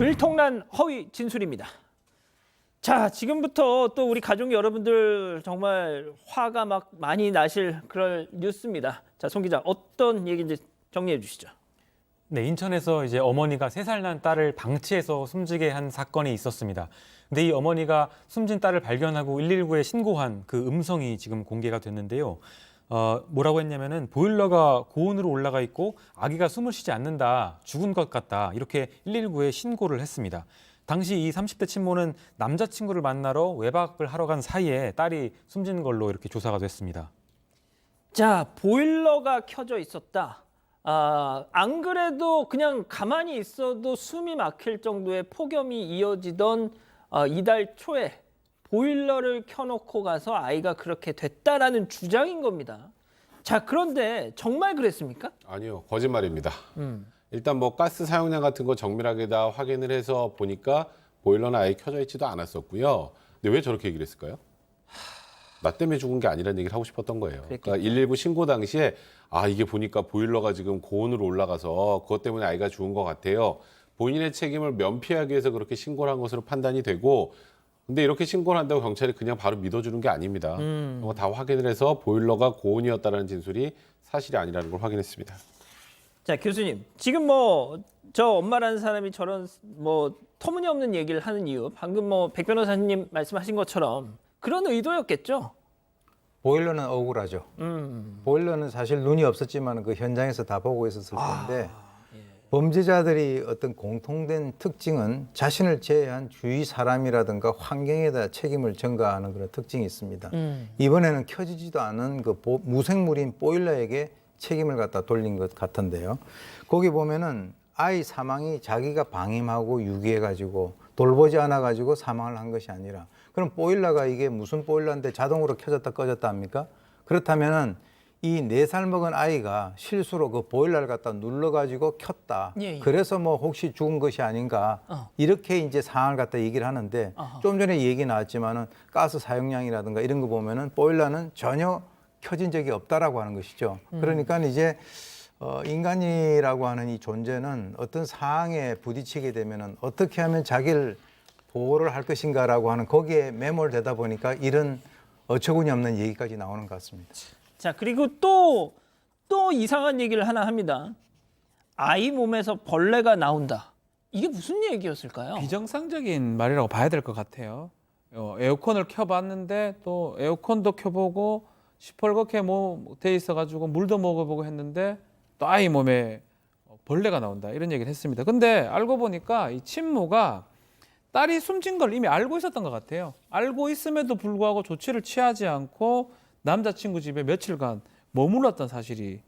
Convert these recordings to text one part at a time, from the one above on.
들통난 허위 진술입니다. 자, 지금부터 또 우리 가족 여러분들 정말 화가 막 많이 나실 그럴 뉴스입니다. 자, 송 기자, 어떤 얘기인지 정리해 주시죠. 네, 인천에서 이제 어머니가 3살 난 딸을 방치해서 숨지게 한 사건이 있었습니다. 근데 이 어머니가 숨진 딸을 발견하고 119에 신고한 그 음성이 지금 공개가 됐는데요. 뭐라고 했냐면은 보일러가 고온으로 올라가 있고 아기가 숨을 쉬지 않는다, 죽은 것 같다, 이렇게 119에 신고를 했습니다. 당시 이 30대 친모는 남자친구를 만나러 외박을 하러 간 사이에 딸이 숨진 걸로 이렇게 조사가 됐습니다. 자, 보일러가 켜져 있었다. 안 그래도 그냥 가만히 있어도 숨이 막힐 정도의 폭염이 이어지던 이달 초에 보일러를 켜놓고 가서 아이가 그렇게 됐다라는 주장인 겁니다. 자, 그런데 정말 그랬습니까? 아니요, 거짓말입니다. 일단 뭐 가스 사용량 같은 거 정밀하게 다 확인을 해서 보니까 보일러는 아예 켜져 있지도 않았었고요. 근데 왜 저렇게 얘기를 했을까요? 나 때문에 죽은 게 아니라는 얘기를 하고 싶었던 거예요. 그러니까 119 신고 당시에 이게 보니까 보일러가 지금 고온으로 올라가서 그것 때문에 아이가 죽은 것 같아요. 본인의 책임을 면피하기 위해서 그렇게 신고를 한 것으로 판단이 되고, 근데 이렇게 신고를 한다고 경찰이 그냥 바로 믿어주는 게 아닙니다. 다 확인을 해서 보일러가 고온이었다는 진술이 사실이 아니라는 걸 확인했습니다. 자, 교수님, 지금 저 엄마라는 사람이 저런 터무니없는 얘기를 하는 이유, 방금 백 변호사님 말씀하신 것처럼 그런 의도였겠죠? 보일러는 억울하죠. 보일러는 사실 눈이 없었지만 그 현장에서 다 보고 있었을 텐데 범죄자들이 어떤 공통된 특징은 자신을 제외한 주위 사람이라든가 환경에다 책임을 전가하는 그런 특징이 있습니다. 이번에는 켜지지도 않은 그 무생물인 보일러에게 책임을 갖다 돌린 것 같은데요. 거기 보면은 아이 사망이 자기가 방임하고 유기해가지고 돌보지 않아가지고 사망을 한 것이 아니라, 그럼 보일러가 이게 무슨 보일러인데 자동으로 켜졌다 꺼졌다 합니까? 그렇다면은 이 4살 먹은 아이가 실수로 그 보일러를 갖다 눌러가지고 켰다. 예. 그래서 혹시 죽은 것이 아닌가. 이렇게 이제 상황을 갖다 얘기를 하는데, 좀 전에 얘기 나왔지만은 가스 사용량이라든가 이런 거 보면은 보일러는 전혀 켜진 적이 없다라고 하는 것이죠. 그러니까 이제 인간이라고 하는 이 존재는 어떤 상황에 부딪히게 되면은 어떻게 하면 자기를 보호를 할 것인가라고 하는 거기에 매몰되다 보니까 이런 어처구니 없는 얘기까지 나오는 것 같습니다. 자, 그리고 또 이상한 얘기를 하나 합니다. 아이 몸에서 벌레가 나온다. 이게 무슨 얘기였을까요? 비정상적인 말이라고 봐야 될 것 같아요. 에어컨을 켜봤는데 또 에어컨도 켜보고 시뻘겋게 돼 있어가지고 물도 먹어보고 했는데 또 아이 몸에 벌레가 나온다, 이런 얘기를 했습니다. 근데 알고 보니까 이 친모가 딸이 숨진 걸 이미 알고 있었던 것 같아요. 알고 있음에도 불구하고 조치를 취하지 않고 남자친구 집에 며칠간 머물렀던 사실이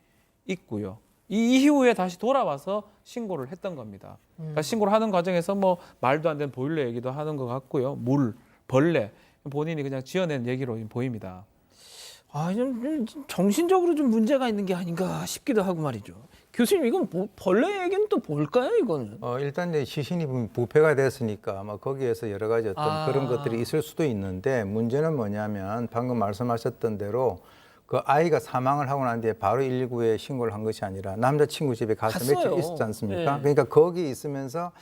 있고요. 이 이후에 다시 돌아와서 신고를 했던 겁니다. 그러니까 신고를 하는 과정에서 말도 안 되는 보일러 얘기도 하는 것 같고요. 물, 벌레, 본인이 그냥 지어낸 얘기로 보입니다. 좀 정신적으로 좀 문제가 있는 게 아닌가 싶기도 하고 말이죠. 교수님, 이건 벌레 얘기는 또 뭘까요, 이거는? 일단 이제 시신이 부패가 됐으니까 아마 거기에서 여러 가지 어떤 그런 것들이 있을 수도 있는데, 문제는 뭐냐면 방금 말씀하셨던 대로 그 아이가 사망을 하고 난 뒤에 바로 119에 신고를 한 것이 아니라 남자친구 집에 가서 갔어요. 며칠 있었지 않습니까? 네. 그러니까 거기 있으면서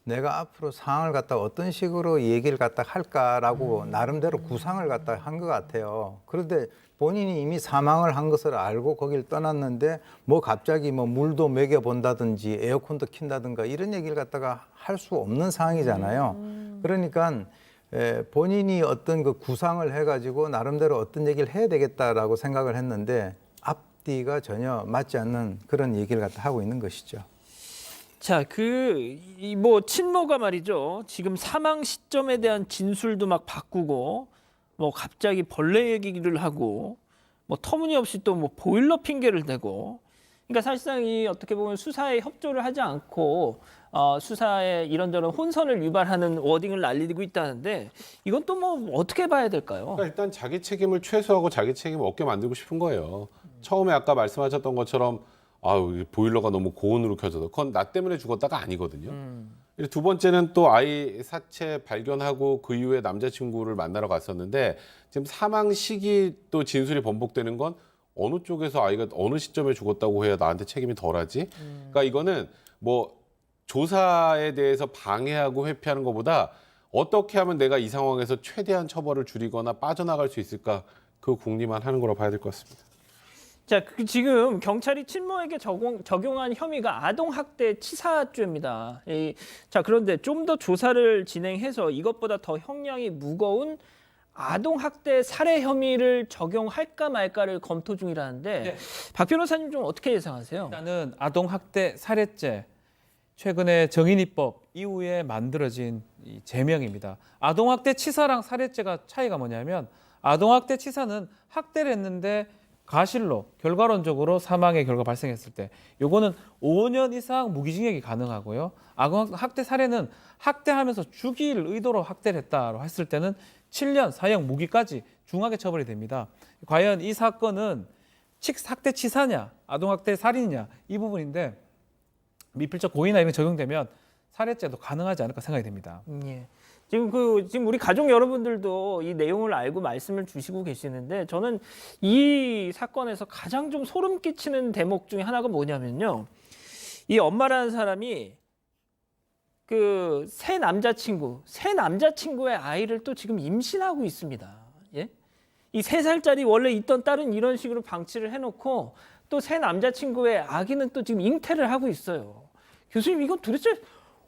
내가 앞으로 상황을 갖다 어떤 식으로 얘기를 갖다 할까라고 나름대로 구상을 갖다 한 것 같아요. 그런데 본인이 이미 사망을 한 것을 알고 거기를 떠났는데 갑자기 물도 먹여본다든지 에어컨도 킨다든가 이런 얘기를 갖다가 할 수 없는 상황이잖아요. 그러니까 본인이 어떤 그 구상을 해가지고 나름대로 어떤 얘기를 해야 되겠다라고 생각을 했는데 앞뒤가 전혀 맞지 않는 그런 얘기를 갖다 하고 있는 것이죠. 자, 친모가 말이죠. 지금 사망 시점에 대한 진술도 막 바꾸고, 갑자기 벌레 얘기를 하고, 터무니없이 또 보일러 핑계를 대고, 그러니까 사실상 어떻게 보면 수사에 협조를 하지 않고 수사에 이런저런 혼선을 유발하는 워딩을 날리고 있다는데, 이건 또 어떻게 봐야 될까요? 그러니까 일단 자기 책임을 최소화하고 자기 책임을 없게 만들고 싶은 거예요. 처음에 아까 말씀하셨던 것처럼 보일러가 너무 고온으로 켜져서 그건 나 때문에 죽었다가 아니거든요. 두 번째는 또 아이 사체 발견하고 그 이후에 남자친구를 만나러 갔었는데, 지금 사망 시기 또 진술이 번복되는 건 어느 쪽에서 아이가 어느 시점에 죽었다고 해야 나한테 책임이 덜하지? 그러니까 이거는 조사에 대해서 방해하고 회피하는 것보다 어떻게 하면 내가 이 상황에서 최대한 처벌을 줄이거나 빠져나갈 수 있을까 그 궁리만 하는 거로 봐야 될 것 같습니다. 자, 지금 경찰이 친모에게 적용한 혐의가 아동학대 치사죄입니다. 자, 그런데 좀 더 조사를 진행해서 이것보다 더 형량이 무거운 아동학대 살해 혐의를 적용할까 말까를 검토 중이라는데 네. 박 변호사님 좀 어떻게 예상하세요? 일단은 아동학대 살해죄 최근에 정인이법 이후에 만들어진 이 제명입니다. 아동학대 치사랑 살해죄가 차이가 뭐냐면 아동학대 치사는 학대를 했는데 가실로 결과론적으로 사망의 결과 발생했을 때 요거는 5년 이상 무기징역이 가능하고요. 아동학대 살해는 학대하면서 죽일 의도로 학대를 했다고 했을 때는 7년 사형 무기까지 중하게 처벌이 됩니다. 과연 이 사건은 학대 치사냐 아동학대 살인이냐 이 부분인데 미필적 고의나 이런 게 적용되면 살해죄도 가능하지 않을까 생각이 됩니다. 예. 지금 우리 가족 여러분들도 이 내용을 알고 말씀을 주시고 계시는데 저는 이 사건에서 가장 좀 소름 끼치는 대목 중에 하나가 뭐냐면요. 이 엄마라는 사람이 그 새 남자친구의 아이를 또 지금 임신하고 있습니다. 예? 이 3살짜리 원래 있던 딸은 이런 식으로 방치를 해놓고 또 새 남자친구의 아기는 또 지금 잉태를 하고 있어요. 교수님 이건 도대체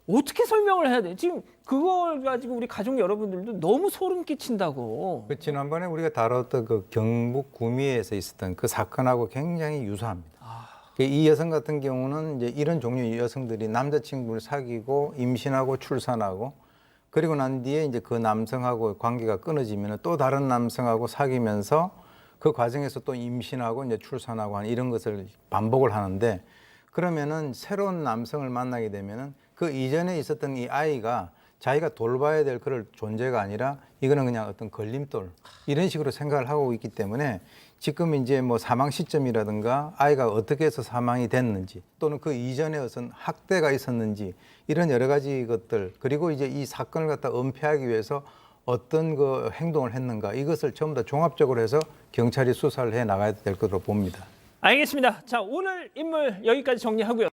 어떻게 설명을 해야 돼? 지금 그걸 가지고 우리 가족 여러분들도 너무 소름 끼친다고. 그 지난번에 우리가 다뤘던 그 경북 구미에서 있었던 그 사건하고 굉장히 유사합니다. 이 여성 같은 경우는 이제 이런 종류의 여성들이 남자친구를 사귀고 임신하고 출산하고 그리고 난 뒤에 이제 그 남성하고 관계가 끊어지면 또 다른 남성하고 사귀면서 그 과정에서 또 임신하고 이제 출산하고 하는 이런 것을 반복을 하는데 그러면은 새로운 남성을 만나게 되면은 그 이전에 있었던 이 아이가 자기가 돌봐야 될 그럴 존재가 아니라 이거는 그냥 어떤 걸림돌 이런 식으로 생각을 하고 있기 때문에 지금 이제 뭐 사망 시점이라든가 아이가 어떻게 해서 사망이 됐는지 또는 그 이전에 어떤 학대가 있었는지 이런 여러 가지 것들 그리고 이제 이 사건을 갖다 은폐하기 위해서 어떤 그 행동을 했는가 이것을 전부 다 종합적으로 해서 경찰이 수사를 해 나가야 될 것으로 봅니다. 알겠습니다. 자, 오늘 인물 여기까지 정리하고요.